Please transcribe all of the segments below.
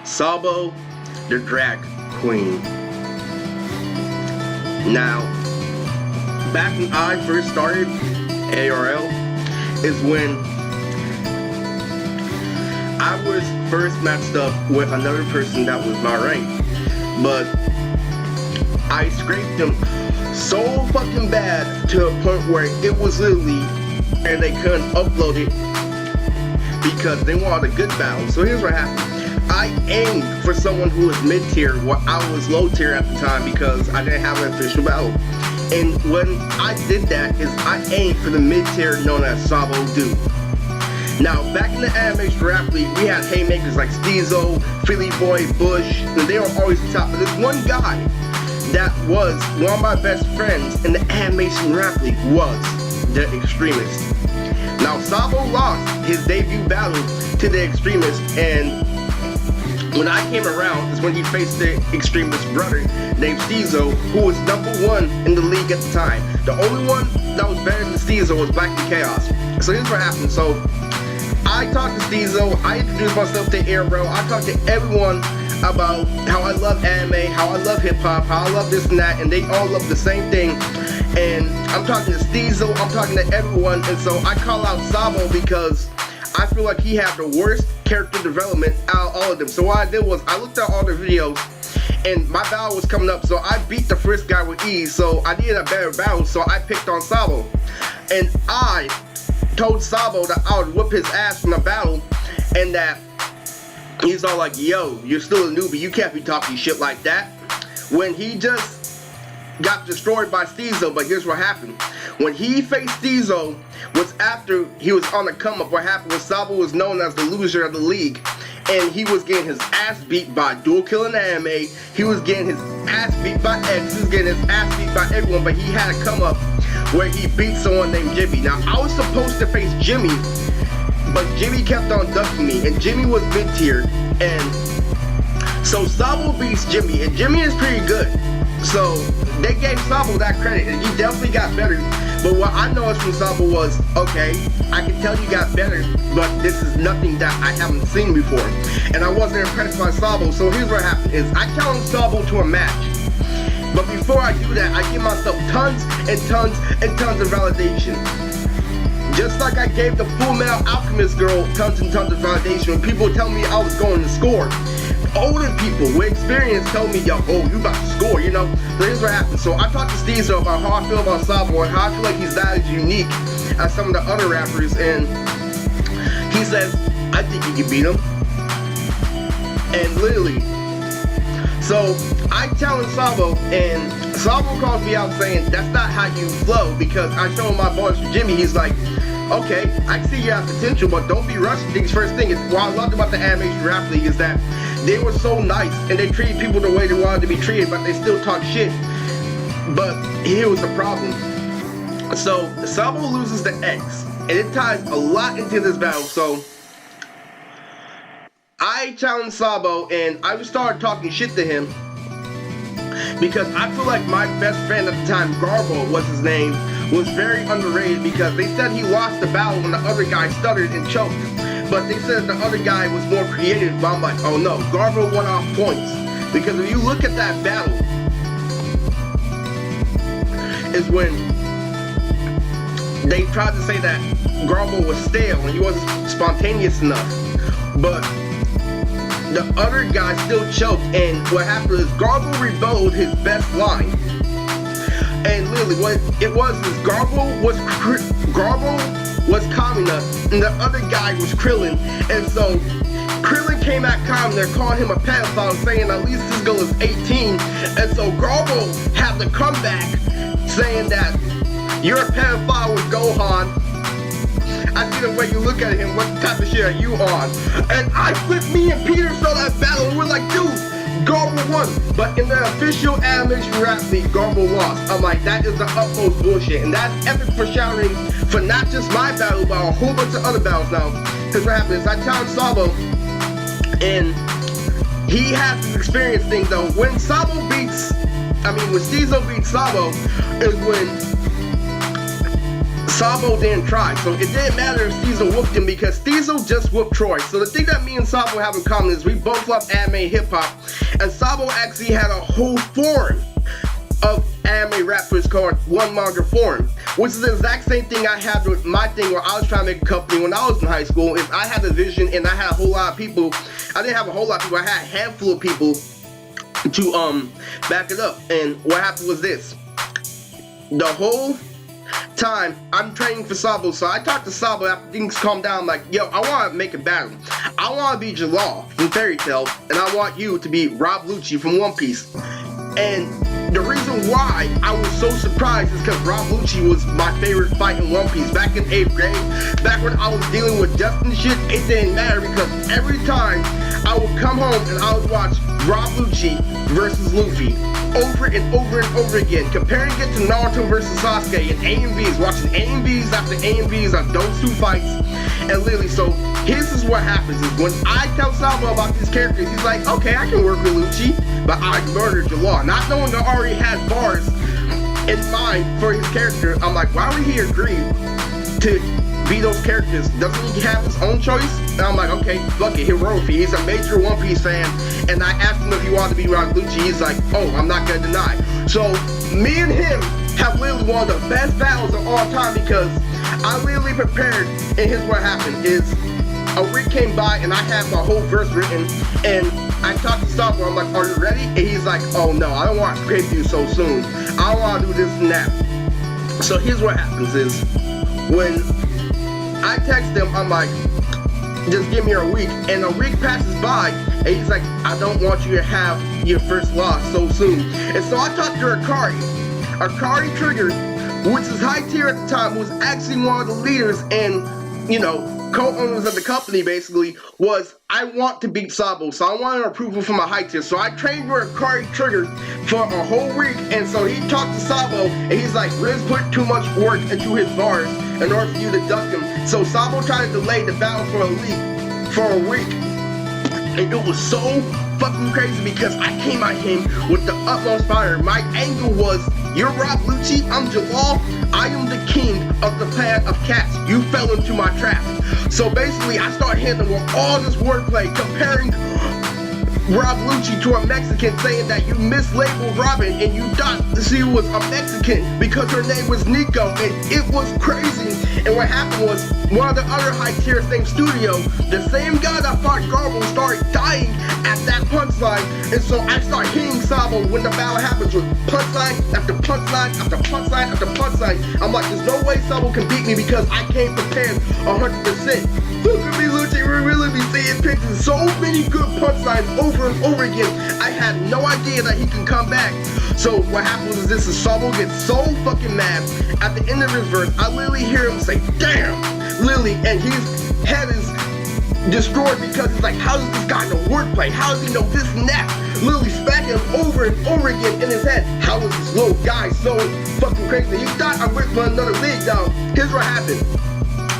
Sabo, the drag queen. Now, back when I first started ARL is when I was first matched up with another person that was my rank, but I scraped them so fucking bad to a point where it was literally, and they couldn't upload it because they wanted a good battle. So here's what happened. I aimed for someone who was mid-tier while I was low-tier at the time because I didn't have an official battle. And when I did that is I aimed for the mid-tier known as Sabo dude. Now, back in the animation rap league, we had haymakers like Steezo, Philly Boy, Bush, and they were always the top. But there's one guy that was one of my best friends in the animation rap league was the Extremist. Now, Sabo lost his debut battle to the Extremist, and when I came around is when he faced the Extremist brother named Steezo, who was #1 in the league at the time. The only one that was better than Steezo was Black and Chaos. So here's what happened. So I talked to Steezo, I introduced myself to ARL, I talked to everyone about how I love anime, how I love hip hop, how I love this and that, and they all love the same thing. And I'm talking to Steezo, I'm talking to everyone, and so I call out Sabo because I feel like he had the worst character development out of all of them. So what I did was I looked at all the videos and my battle was coming up, so I beat the first guy with ease, so I needed a better battle, so I picked on Sabo. And I told Sabo that I would whip his ass in the battle, and that he's all like, yo, you're still a newbie, you can't be talking shit like that. When he just got destroyed by Steezo. But here's what happened. When he faced Steezo was after he was on the come up. What happened was Sabo was known as the loser of the league, and he was getting his ass beat by Dual Killing Anime, he was getting his ass beat by X, he was getting his ass beat by everyone, but he had a come up where he beat someone named Jimmy. Now I was supposed to face Jimmy, but Jimmy kept on ducking me, and Jimmy was mid-tier, and so Sabo beats Jimmy, and Jimmy is pretty good. So they gave Sabo that credit, and he definitely got better. But what I noticed from Sabo was, okay, I can tell you got better, but this is nothing that I haven't seen before. And I wasn't impressed by Sabo, so here's what happened is I challenged Sabo to a match. But before I do that, I give myself tons and tons and tons of validation. Just like I gave the Full Metal Alchemist girl tons and tons of validation when people tell me I was going to score. Older people with experience tell me, yo, oh, you about to score, you know? So here's what happened. So I talked to Steezo about how I feel about Sabo and how I feel like he's not as unique as some of the other rappers, and he says, I think you can beat him. And literally, so I challenge Sabo, and Sabo calls me out saying, that's not how you flow, because I show him my bars for Jimmy. He's like, okay, I see you have potential, but don't be rushing things. First thing is, what I loved about the Animation Rap League is that they were so nice, and they treated people the way they wanted to be treated, but they still talk shit. But here was the problem. So Sabo loses to X, and it ties a lot into this battle. So I challenged Sabo, and I just started talking shit to him because I feel like my best friend at the time, Garbo was his name, was very underrated because they said he lost the battle when the other guy stuttered and choked. But they said the other guy was more creative, but I'm like, oh no, Garbo won off points. Because if you look at that battle, is when they tried to say that Garbo was stale and he wasn't spontaneous enough. But the other guy still choked, and what happened is Garbo rebelled his best line. And literally what it was is Garbo was Kamina, and the other guy was Krillin. And so Krillin came at Kamina, calling him a pedophile, saying at least this girl is 18. And so Garbo had to come back saying that you're a pedophile with Gohan. I see the way you look at him, what type of shit are you on? And I flipped, me and Peter saw that battle, and we're like, dude, Garbo won. But in the official Animation Rap League, Garbo lost. I'm like, that is the utmost bullshit. And that's epic foreshadowing for not just my battle, but a whole bunch of other battles now. Because what happened is I challenged Sabo, and he has this experience thing though. When Steezo beats Sabo, is when Sabo didn't try, so it didn't matter if Steezo whooped him because Steezo just whooped Troy. So the thing that me and Sabo have in common is we both love anime and hip-hop, and Sabo actually had a whole forum of anime rappers called One Manga Forum, which is the exact same thing I had with my thing where I was trying to make a company when I was in high school. Is I had a vision and I had a whole lot of people. I didn't have a whole lot of people, I had a handful of people to back it up. And what happened was this. The whole time I'm training for Sabo, so I talked to Sabo after things calmed down, like, yo, I want to make a battle. I want to be Jalal from Fairy Tail, and I want you to be Rob Lucci from One Piece. And the reason why I was so surprised is because Rob Lucci was my favorite fight in One Piece back in 8th grade. Back when I was dealing with death and shit, it didn't matter because every time I would come home and I would watch Rob Lucci versus Luffy over and over and over again, comparing it to Naruto versus Sasuke and AMVs, watching AMVs after AMVs on those two fights. And literally, so here's is what happens is when I tell Sabo about these characters, he's like, okay, I can work with Lucci, but I murdered Jalal. Not knowing I already had bars in mind for his character, I'm like, why would he agree to be those characters? Doesn't he have his own choice? And I'm like, okay, fuck it, Hirofi. He's a major One Piece fan, and I asked him if he wanted to be Rob Lucci. He's like, oh, I'm not gonna deny. So me and him have literally one of the best battles of all time because I literally prepared, and here's what happened is a week came by and I had my whole verse written, and I talked to Sabo, I'm like, are you ready? And he's like, oh no, I don't want to scrape you so soon. I want to do this and that. So here's what happens is, when I text him, I'm like, just give me a week, and a week passes by, and he's like, I don't want you to have your first loss so soon. And so I talked to Akari Trigger, which is high tier at the time, was actually one of the leaders and, you know, co-owners of the company basically, was I want to beat Sabo, so I wanted approval from a high tier. So I trained with Akari Trigger for a whole week, and so he talked to Sabo, and he's like, Riz put too much work into his bars in order for you to duck him. So Sabo tried to delay the battle for a week, and it was so fucking crazy because I came at him with the utmost fire. My angle was, you're Rob Lucci, I'm Jalal, I am the king of the planet of cats. You fell into my trap. So basically, I started hitting him with all this wordplay, comparing Rob Lucci to a Mexican, saying that you mislabeled Robin and you thought she was a Mexican because her name was Nico, and it was crazy. And what happened was, one of the other high tiers named Studio, the same guy that fought Garbo, started dying at that punchline, and so I start hitting Sabo when the battle happens with punchline after punchline after punchline after punchline. I'm like, there's no way Sabo can beat me because I came prepared 100%. Look at me, Lucci, we're really be seeing pictures, so many good punchlines over and over again. I had no idea that he can come back. So what happens is this, is Sabo gets so fucking mad at the end of his verse. I literally hear him say, damn, Lily, and his head is destroyed because it's like, how does this guy know wordplay? How does he know this and that? Literally smacking him over and over again in his head. How is this little guy so fucking crazy? He thought I went for another league down. Here's what happened.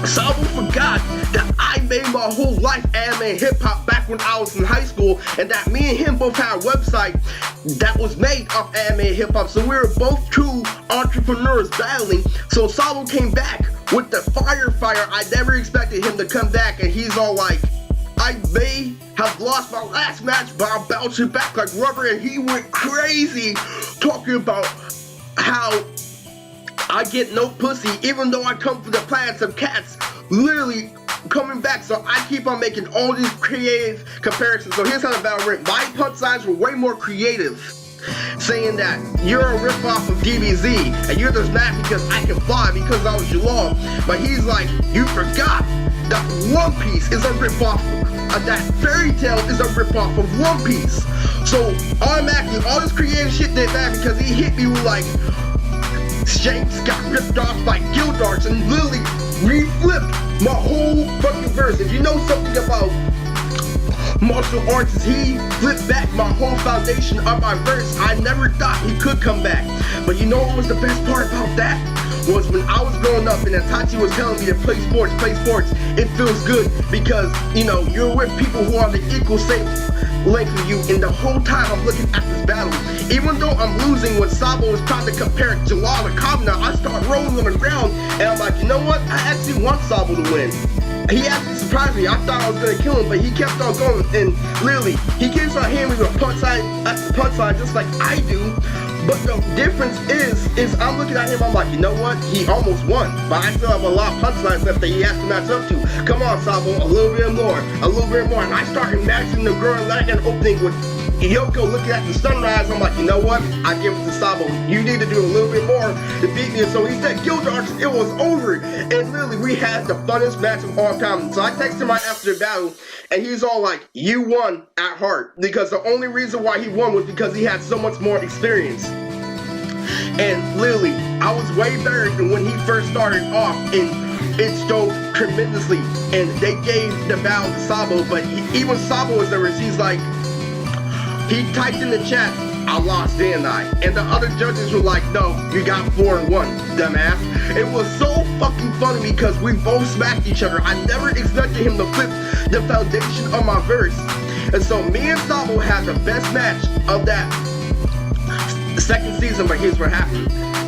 Sabo forgot that I made my whole life anime and hip-hop back when I was in high school, and that me and him both had a website that was made of anime and hip-hop, so we were both two entrepreneurs battling. So Sabo came back with the fire. I never expected him to come back, and he's all like, I may have lost my last match, but I'll bounce it back like rubber, and he went crazy talking about how I get no pussy, even though I come from the planets of cats, literally coming back. So I keep on making all these creative comparisons. So here's how the battle went. My punchlines were way more creative, saying that you're a ripoff of DBZ, and you're just mad because I can fly because I was Jalal. But he's like, you forgot that One Piece is a ripoff, that Fairy Tail is a ripoff of One Piece. So automatically, all this creative shit did that because he hit me with like, Shanks got ripped off by Gildarts, and literally reflipped my whole fucking verse. If you know something about martial arts, he flipped back my whole foundation of my verse. I never thought he could come back. But you know what was the best part about that? Was when I was growing up and Itachi was telling me to play sports, it feels good because, you know, you're with people who are on the equal same length of you, and the whole time I'm looking at this battle, even though I'm losing when Sabo is trying to compare Jalal to Kamna, I start rolling on the ground, and I'm like, you know what? I actually want Sabo to win. He actually surprised me. I thought I was gonna kill him, but he kept on going, and literally, he keeps on hitting me with a punch line just like I do. But the difference is I'm looking at him, I'm like, you know what? He almost won, but I still have a lot of punchlines left that he has to match up to. Come on, Sabo, a little bit more, and I start imagining the girl leg and opening with Yoko looking at the sunrise. I'm like, you know what? I give it to Sabo. You need to do a little bit more to beat me. And so he said, Guild Arts, it was over. And literally, we had the funnest match of all time. So I texted him right after the battle, and he's all like, you won at heart. Because the only reason why he won was because he had so much more experience. And literally, I was way better than when he first started off, and it showed tremendously. And they gave the battle to Sabo, but even Sabo was nervous. He's like, he typed in the chat, I lost, didn't I? And the other judges were like, no, you got 4-1, dumbass. It was so fucking funny because we both smacked each other. I never expected him to flip the foundation of my verse. And so me and Sabo had the best match of that second season, but here's what happened.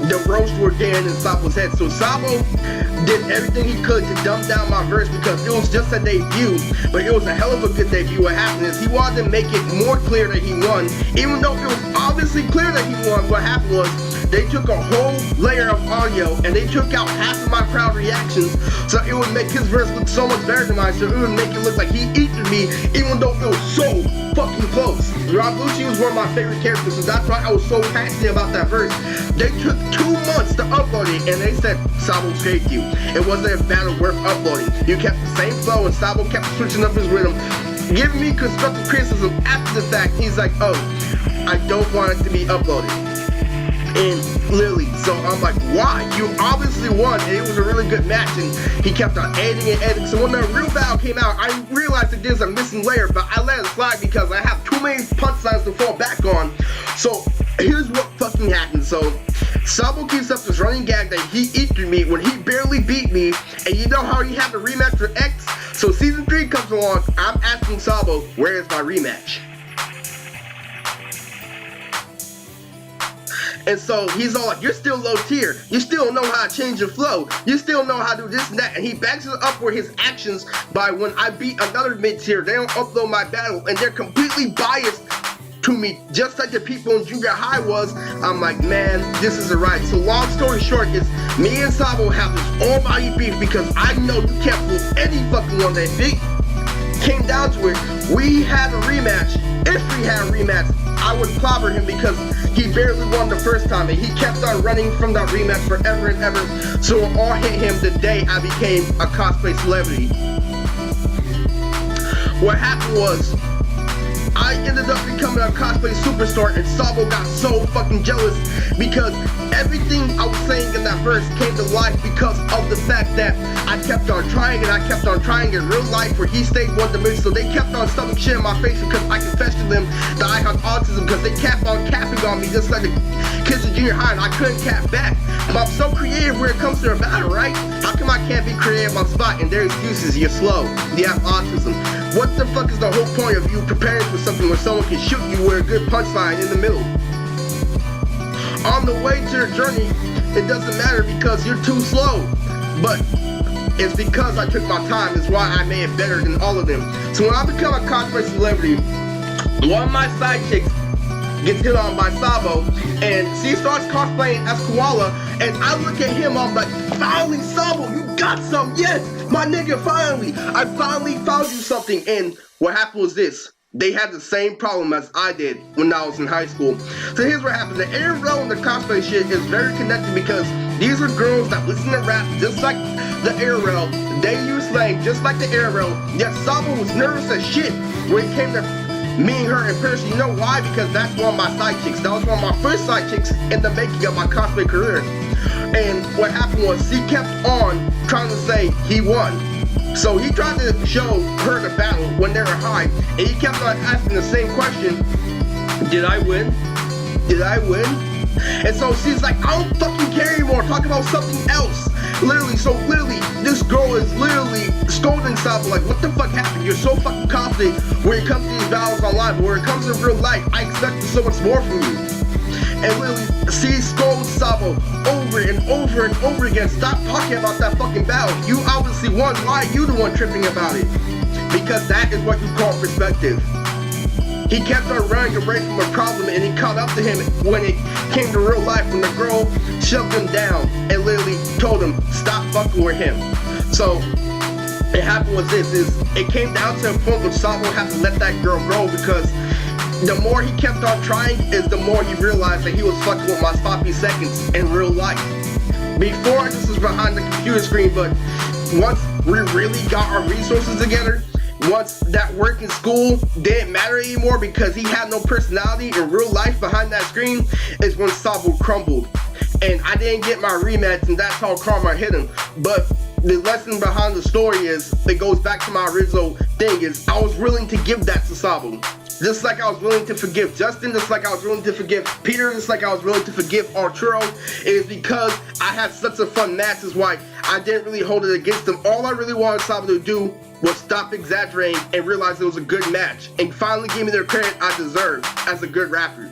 The roast were getting in Sabo's head. So Sabo did everything he could to dumb down my verse because it was just a debut, but it was a hell of a good debut. What happened is he wanted to make it more clear that he won, even though it was obviously clear that he won. What happened was they took a whole layer of audio and they took out half of my crowd reactions, so it would make his verse look so much better than mine, so it would make it look like he eaten me, even though it was so fucking close. Rob Lucci was one of my favorite characters, so that's why I was so passionate about that verse. They took 2 months to upload it, and they said, Sabo scraped you. It wasn't a battle worth uploading. You kept the same flow, and Sabo kept switching up his rhythm, giving me constructive criticism after the fact. He's like, oh, I don't want it to be uploaded. And literally, so I'm like, why? You obviously won, and it was a really good match, and he kept on editing and editing. So when the real battle came out, I realized that there's a missing layer, but I let it slide because I have too many punchlines to fall back on. So here's what fucking happened. So Sabo keeps up this running gag that he eaten me when he barely beat me, and you know how he had the rematch for X? So season 3 comes along, I'm asking Sabo, where is my rematch? And so he's all like, you're still low tier. You still know how to change your flow. You still know how to do this and that. And he backs it up for his actions by when I beat another mid tier, they don't upload my battle and they're completely biased to me, just like the people in junior high was. I'm like, man, this isn't right. So long story short is, me and Sabo have this almighty beef because I know you can't fool any fucking one that beat. Came down to it, we had a rematch. If we had a rematch, I would clobber him because he barely won the first time and he kept on running from that rematch forever and ever. So it all hit him the day I became a cosplay celebrity. What happened was, I ended up becoming a cosplay superstar, and Sabo got so fucking jealous because everything I was saying in that verse came to life because of the fact that I kept on trying and I kept on trying in real life where he stayed one dimension. So they kept on stuffing shit in my face because I confessed to them that I had autism because they kept on capping on me just like the kids in junior high, and I couldn't cap back. But I'm so creative when it comes to a battle, right? How come I can't be creative on spot? And their excuses, you're slow, you have autism. What the fuck is the whole point of you preparing for something where someone can shoot you with a good punchline in the middle? On the way to your journey, it doesn't matter because you're too slow. But it's because I took my time is why I made it better than all of them. So when I become a cosplay celebrity, one of my sidekicks gets hit on by Sabo, and she starts cosplaying as Koala, and I look at him, I'm like, finally, Sabo, you got some, yes, my nigga, finally, I finally found you something. And what happened was this, they had the same problem as I did when I was in high school. So here's what happened, the ARL and the cosplay shit is very connected because these are girls that listen to rap just like the ARL, they use slang just like the ARL, yet Sabo was nervous as shit when it came to me and her in person. You know why? Because that's one of my sidekicks. That was one of my first sidekicks in the making of my cosplay career. And what happened was he kept on trying to say he won. So he tried to show her the battle when they were high, and he kept on asking the same question, did I win? Did I win? And so she's like, I don't fucking care anymore, talk about something else. Literally, this girl is literally scolding Sabo like, what the fuck happened? You're so fucking confident when it comes to these battles online, but when it comes to real life, I expected so much more from you. And literally, she scolds Sabo over and over and over again. Stop talking about that fucking battle. You obviously won. Why are you the one tripping about it? Because that is what you call perspective. He kept on running away from a problem, and he caught up to him when it came to real life, when the girl shoved him down and literally told him, stop fucking with him. So, it happened with this, it came down to a point where Sabo had to let that girl go, because the more he kept on trying, is the more he realized that he was fucking with my sloppy seconds in real life. Before, this was behind the computer screen, but once we really got our resources together, once that work in school didn't matter anymore because he had no personality in real life behind that screen, is when Sabo crumbled. And I didn't get my rematch, and that's how karma hit him. But the lesson behind the story is, it goes back to my original thing, is I was willing to give that to Sabo. Just like I was willing to forgive Justin, just like I was willing to forgive Peter, just like I was willing to forgive Arturo. It is because I had such a fun match, is why I didn't really hold it against him. All I really wanted Sabo to do was stop exaggerating and realize it was a good match, and finally give me the credit I deserve as a good rapper.